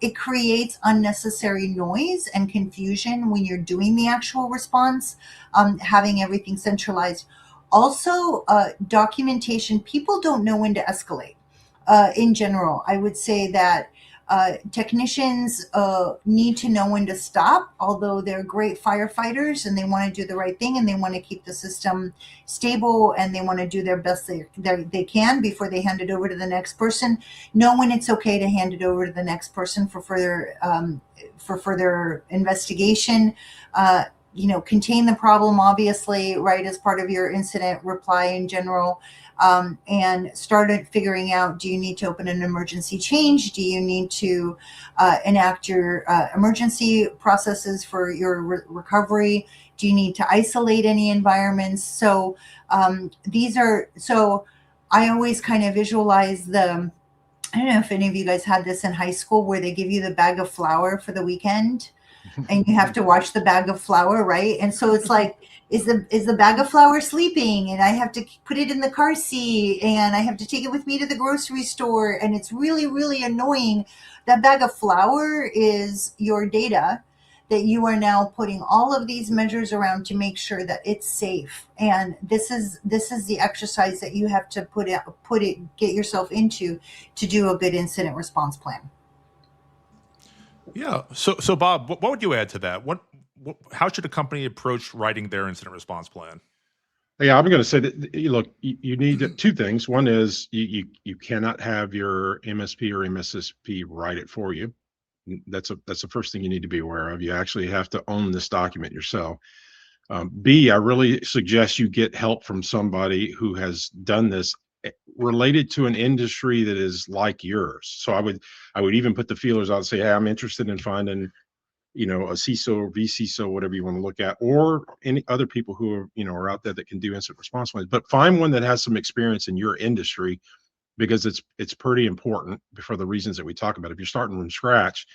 B: it creates unnecessary noise and confusion when you're doing the actual response, having everything centralized. Also, documentation. People don't know when to escalate. In general, I would say that technicians need to know when to stop, although they're great firefighters and they want to do the right thing and they want to keep the system stable and they want to do their best they can before they hand it over to the next person. Know when it's okay to hand it over to the next person for further investigation. Contain the problem, obviously, right, as part of your incident reply in general, and started figuring out, do you need to open an emergency change? Do you need to enact your emergency processes for your recovery? Do you need to isolate any environments? So I always kind of visualize I don't know if any of you guys had this in high school where they give you the bag of flour for the weekend. And you have to watch the bag of flour, right? And so it's like, is the bag of flour sleeping? And I have to put it in the car seat and I have to take it with me to the grocery store. And it's really, really annoying. That bag of flour is your data that you are now putting all of these measures around to make sure that it's safe. And this is the exercise that you have to get yourself into to do a good incident response plan.
A: Yeah. So Bob, what would you add to that? How should a company approach writing their incident response plan?
C: Yeah, I'm going to say that, look, you need two things. One is you cannot have your MSP or MSSP write it for you. That's the first thing you need to be aware of. You actually have to own this document yourself. B, I really suggest you get help from somebody who has done this related to an industry that is like yours. So I would even put the feelers out and say, hey, I'm interested in finding, a CISO or vCISO, whatever you want to look at, or any other people who are, are out there that can do incident response plans. But find one that has some experience in your industry, because it's pretty important for the reasons that we talk about. If you're starting from scratch,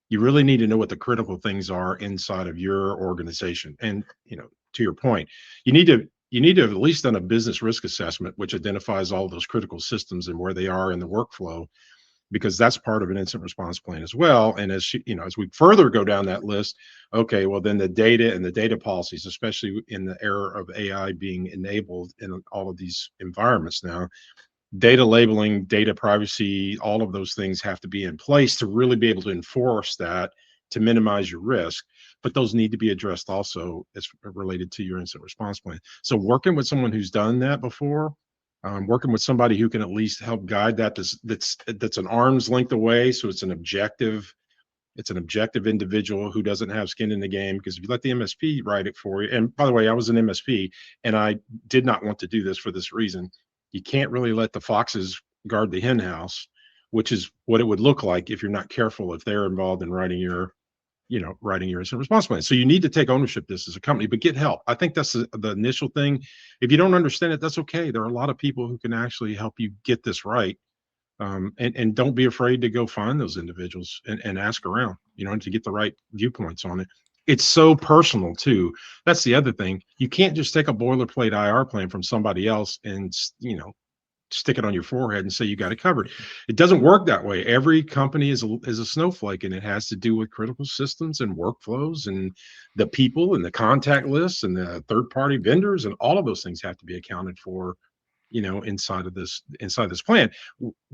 C: you really need to know what the critical things are inside of your organization. And, to your point, you need to have at least done a business risk assessment, which identifies all those critical systems and where they are in the workflow, because that's part of an incident response plan as well. And as we further go down that list, okay, well, then the data and the data policies, especially in the era of AI being enabled in all of these environments now, data labeling, data privacy, all of those things have to be in place to really be able to enforce that, to minimize your risk. But those need to be addressed also as related to your incident response plan. So working with someone who's done that before, working with somebody who can at least help guide that, that's an arm's length away, so it's an objective It's an objective individual who doesn't have skin in the game, because if you let the MSP write it for you, and by the way, I was an MSP and I did not want to do this for this reason. You can't really let the foxes guard the hen house, which is what it would look like if you're not careful, if they're involved in writing your incident response plan. So you need to take ownership of this as a company, but get help. I think that's the initial thing. If you don't understand it, that's okay. There are a lot of people who can actually help you get this right. And don't be afraid to go find those individuals and ask around, to get the right viewpoints on it. It's so personal too. That's the other thing. You can't just take a boilerplate IR plan from somebody else and, stick it on your forehead and say you got it covered. It doesn't work that way. Every company is a snowflake, and it has to do with critical systems and workflows and the people and the contact lists and the third-party vendors, and all of those things have to be accounted for, inside this plan,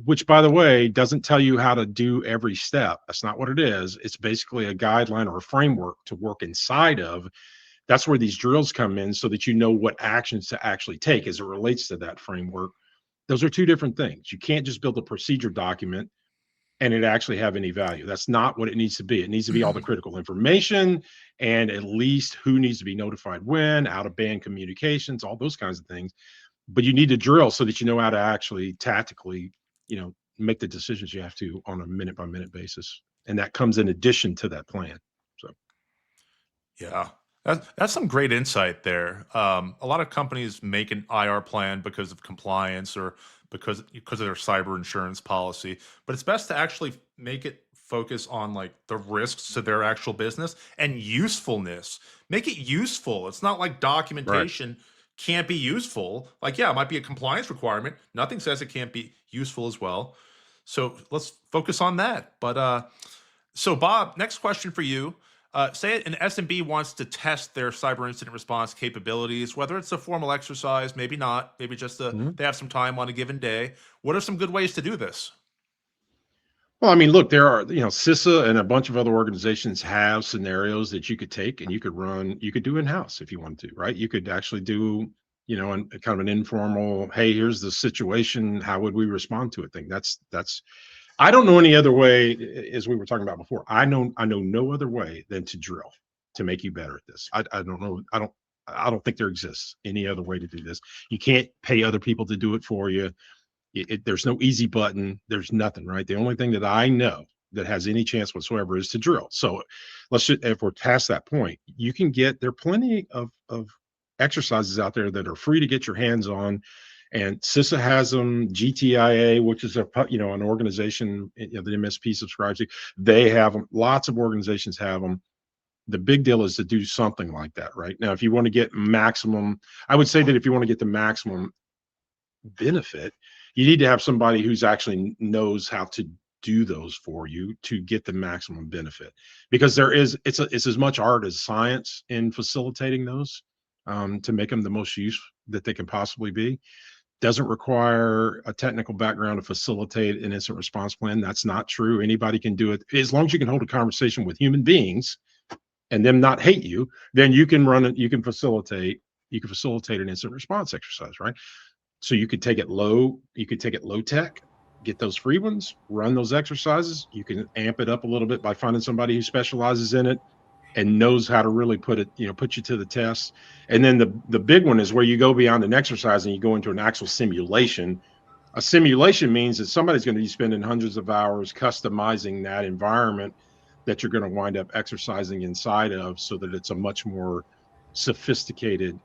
C: which, by the way, doesn't tell you how to do every step. That's not what it is. It's basically a guideline or a framework to work inside of. That's where these drills come in, so that you know what actions to actually take as it relates to that framework. Those are two different things. You can't just build a procedure document and it actually have any value. That's not what it needs to be. It needs to be all the critical information, and at least who needs to be notified when, out of band communications, all those kinds of things. But you need to drill so that you know how to actually tactically, make the decisions you have to on a minute by minute basis. And that comes in addition to that plan. So,
A: Yeah, that's some great insight there. A lot of companies make an IR plan because of compliance or because of their cyber insurance policy, but it's best to actually make it focus on like the risks to their actual business and usefulness. Make it useful. It's not like documentation can't be useful. Like, yeah, it might be a compliance requirement. Nothing says it can't be useful as well. So let's focus on that. But so Bob, next question for you. Say an SMB wants to test their cyber incident response capabilities, whether it's a formal exercise, maybe not, maybe just they have some time on a given day. What are some good ways to do this?
C: well, I mean, look, there are, CISA and a bunch of other organizations have scenarios that you could take and you could do in-house if you wanted to, right? You could actually do, kind of an informal, hey, here's the situation, how would we respond to it thing. I don't know any other way, as we were talking about before. I know no other way than to drill to make you better at this. I don't know. I don't think there exists any other way to do this. You can't pay other people to do it for you. There's no easy button. There's nothing, right? The only thing that I know that has any chance whatsoever is to drill. So if we're past that point, there are plenty of exercises out there that are free to get your hands on. And CISA has them, GTIA, which is an organization that MSP subscribes to. They have them. Lots of organizations have them. The big deal is to do something like that, right? Now, if you want to get maximum, I would say that if you want to get the maximum benefit, you need to have somebody who's actually knows how to do those for you to get the maximum benefit, because it's as much art as science in facilitating those, to make them the most use that they can possibly be. Doesn't require a technical background to facilitate an incident response plan. That's not true. Anybody can do it. As long as you can hold a conversation with human beings and them not hate you, then you can run it. You can facilitate an incident response exercise, right? So you could take it low tech, get those free ones, run those exercises. You can amp it up a little bit by finding somebody who specializes in it and knows how to really put you to the test. And then the big one is where you go beyond an exercise and you go into an actual simulation. A simulation means that somebody's going to be spending hundreds of hours customizing that environment that you're going to wind up exercising inside of, so that it's a much more sophisticated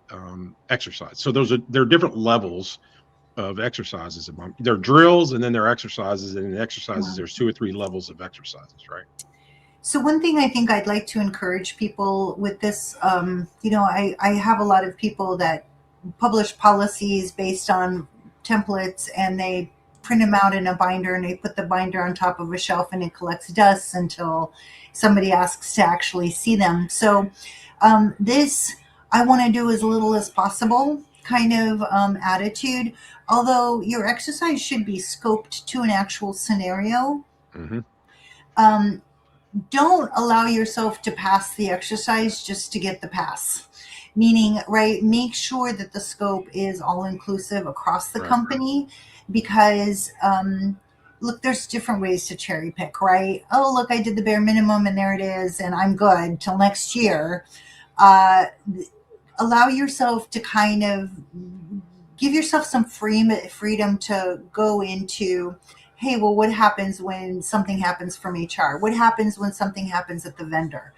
C: exercise. So there are different levels of exercises. There are drills, and then there are exercises, and in exercises, there's 2 or 3 levels of exercises, right?
B: So one thing I think I'd like to encourage people with this, I have a lot of people that publish policies based on templates, and they print them out in a binder, and they put the binder on top of a shelf, and it collects dust until somebody asks to actually see them. So this I want to do as little as possible kind of attitude, although your exercise should be scoped to an actual scenario.
C: Mm-hmm.
B: Don't allow yourself to pass the exercise just to get the pass. Meaning, right, make sure that the scope is all inclusive across the company, because look, there's different ways to cherry pick, right? Oh, look, I did the bare minimum and there it is, and I'm good till next year. Uh, Allow yourself to kind of give yourself some freedom to go into, hey, well, what happens when something happens from HR? What happens when something happens at the vendor?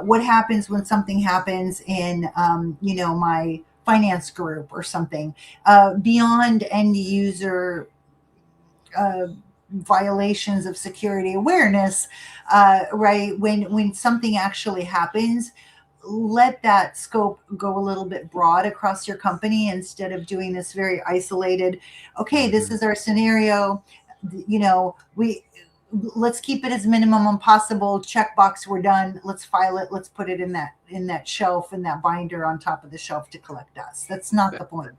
B: What happens when something happens in, my finance group or something, beyond end user uh, violations of security awareness, right? When something actually happens, let that scope go a little bit broad across your company instead of doing this very isolated. Okay, this is our scenario. We let's keep it as minimum possible. Checkbox, we're done. Let's file it. Let's put it in that shelf, in that binder on top of the shelf to collect dust. That's not the point.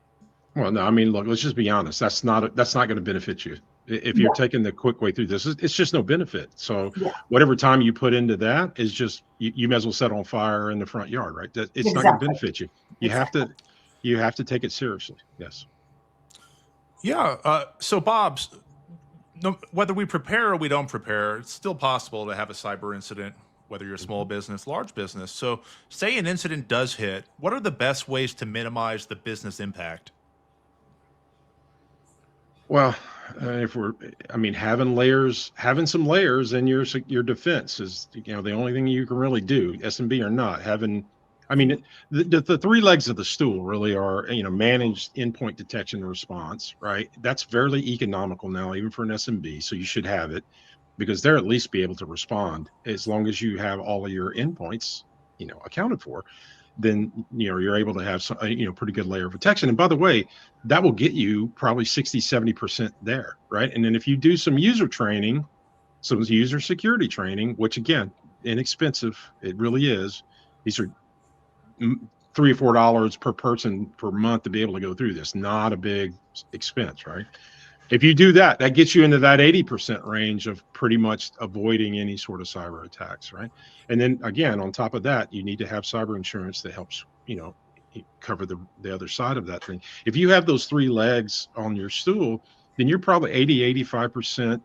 C: Well, no, I mean, look, let's just be honest. That's not going to benefit you. If you're taking the quick way through this, it's just no benefit. So whatever time you put into that is just, you may as well set on fire in the front yard, right? It's not going to benefit you. You have to take it seriously. Yes.
A: Yeah. So Bob's, whether we prepare or we don't prepare, it's still possible to have a cyber incident, whether you're a small business, large business. So say an incident does hit, what are the best ways to minimize the business impact?
C: Well, having some layers in your defense is, the only thing you can really do, SMB or not. The three legs of the stool really are, managed endpoint detection and response, right? That's fairly economical now, even for an SMB. So you should have it because they're at least be able to respond as long as you have all of your endpoints, accounted for. Then you're able to have some pretty good layer of protection. And by the way, that will get you probably 60-70% there, right? And then if you do some user training, some user security training, which again, inexpensive, it really is. These are $3 or $4 per person per month to be able to go through this. Not a big expense, right? If you do that, that gets you into that 80% range of pretty much avoiding any sort of cyber attacks, right? And then again, on top of that, you need to have cyber insurance that helps, cover the other side of that thing. If you have those three legs on your stool, then you're probably 80-85%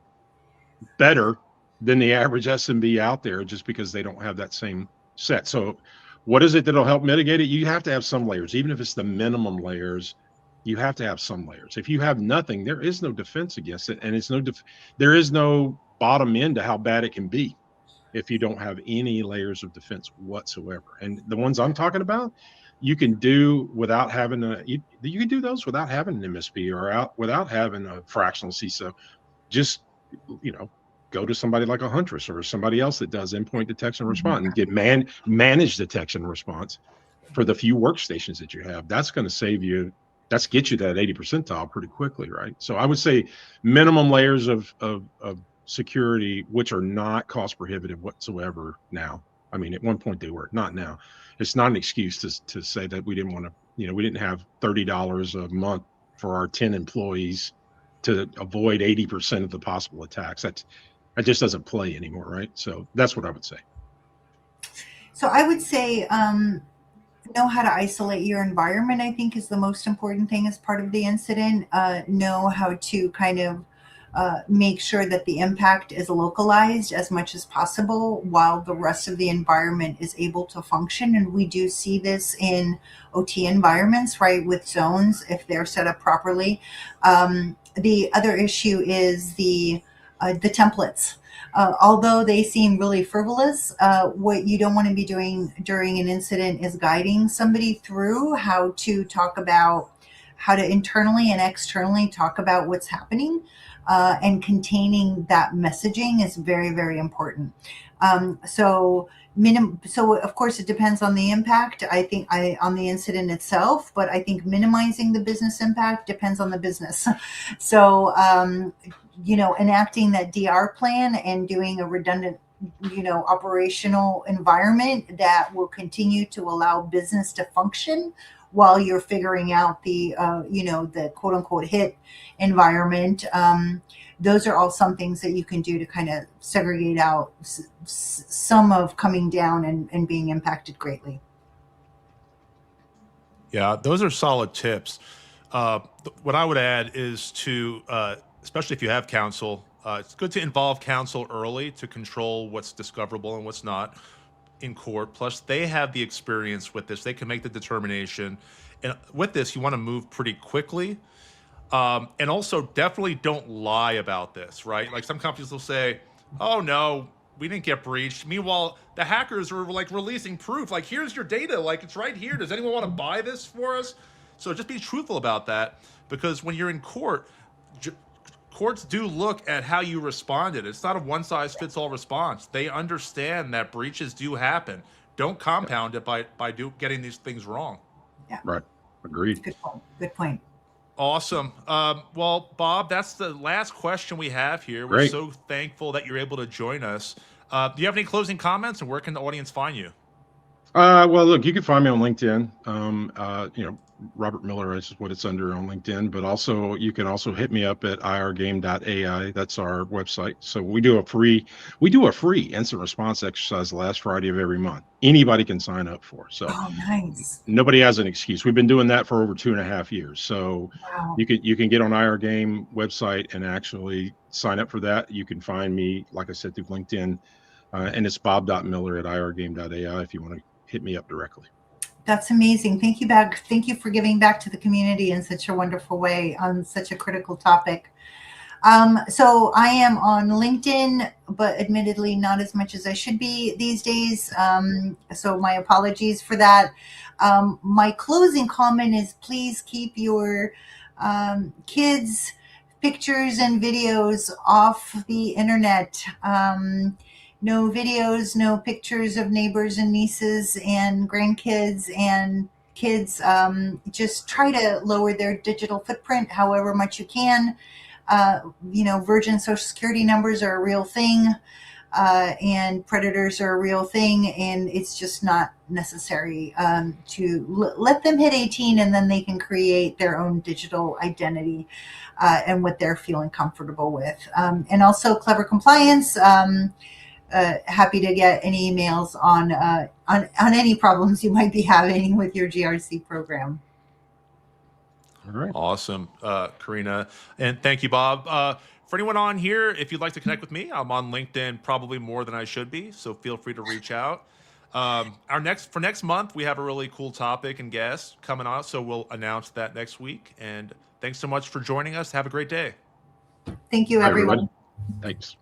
C: better than the average SMB out there, just because they don't have that same set. So what is it that'll help mitigate it? You have to have some layers, even if it's the minimum layers. You have to have some layers. If you have nothing, there is no defense against it, and there is no bottom end to how bad it can be if you don't have any layers of defense whatsoever. And the ones I'm talking about, you can do without having you can do those without having an MSP or without having a fractional CISO. Just go to somebody like a Huntress or somebody else that does endpoint detection and response and get managed detection and response for the few workstations that you have. That's going to save you. That's get you that 80 percentile pretty quickly, right? So I would say minimum layers of security, which are not cost prohibitive whatsoever now. I mean, at one point they were, not now. It's not an excuse to say that we didn't want to, we didn't have $30 a month for our 10 employees to avoid 80% of the possible attacks. That just doesn't play anymore, right? So that's what I would say.
B: So I would say, know how to isolate your environment, I think, is the most important thing as part of the incident. Know how to kind of make sure that the impact is localized as much as possible while the rest of the environment is able to function. And we do see this in OT environments, right, with zones, if they're set up properly. The other issue is the templates. Although they seem really frivolous, what you don't want to be doing during an incident is guiding somebody through how to internally and externally talk about what's happening, and containing that messaging is very, very important. So of course it depends on the impact, on the incident itself, but I think minimizing the business impact depends on the business. So enacting that DR plan and doing a redundant, operational environment that will continue to allow business to function while you're figuring out the quote unquote hit environment. Those are all some things that you can do to kind of segregate out some of coming down and being impacted greatly.
A: Yeah, those are solid tips. What I would add is to, especially if you have counsel, It's good to involve counsel early to control what's discoverable and what's not in court. Plus, they have the experience with this. They can make the determination. And with this, you want to move pretty quickly. And also, definitely don't lie about this, right? Like some companies will say, oh, no, we didn't get breached. Meanwhile, the hackers are like releasing proof. Like, here's your data. Like, it's right here. Does anyone want to buy this for us? So just be truthful about that, because when you're in court, courts do look at how you responded. It's not a one-size-fits-all response. They understand that breaches do happen. Don't compound it by getting these things wrong.
B: Yeah.
C: Right. Agreed.
B: Good point. Good point.
A: Awesome. Well, Bob, that's the last question we have here. We're
C: Great.
A: so thankful that you're able to join us. Do you have any closing comments, and where can the audience find you?
C: Well, look, you can find me on LinkedIn. Robert Miller is what it's under on LinkedIn, but also you can also hit me up at IRGame.ai. That's our website. So we do a free incident response exercise the last Friday of every month. Anybody can sign up for. So
B: nice.
C: Nobody has an excuse. We've been doing that for over 2.5 years. So
B: Wow.
C: you can get on IRGame website and actually sign up for that. You can find me, like I said, through LinkedIn, and it's bob.miller at IRGame.ai if you want to hit me up directly.
B: That's amazing. Thank you back. Thank you for giving back to the community in such a wonderful way on such a critical topic. So I am on LinkedIn, but admittedly not as much as I should be these days. So my apologies for that. My closing comment is please keep your kids' pictures and videos off the internet. No videos, no pictures of neighbors and nieces and grandkids and kids. Just try to lower their digital footprint however much you can. Virgin Social Security numbers are a real thing, and predators are a real thing, and it's just not necessary to let them hit 18, and then they can create their own digital identity and what they're feeling comfortable with. And also Klever Compliance. Happy to get any emails on any problems you might be having with your GRC program.
C: All right.
A: Awesome, Karina. And thank you, Bob. For anyone on here, if you'd like to connect with me, I'm on LinkedIn probably more than I should be, so feel free to reach out. For next month, we have a really cool topic and guest coming on, so we'll announce that next week. And thanks so much for joining us. Have a great day.
B: Thank you,
C: Bye,
B: everyone.
C: everybody. Thanks.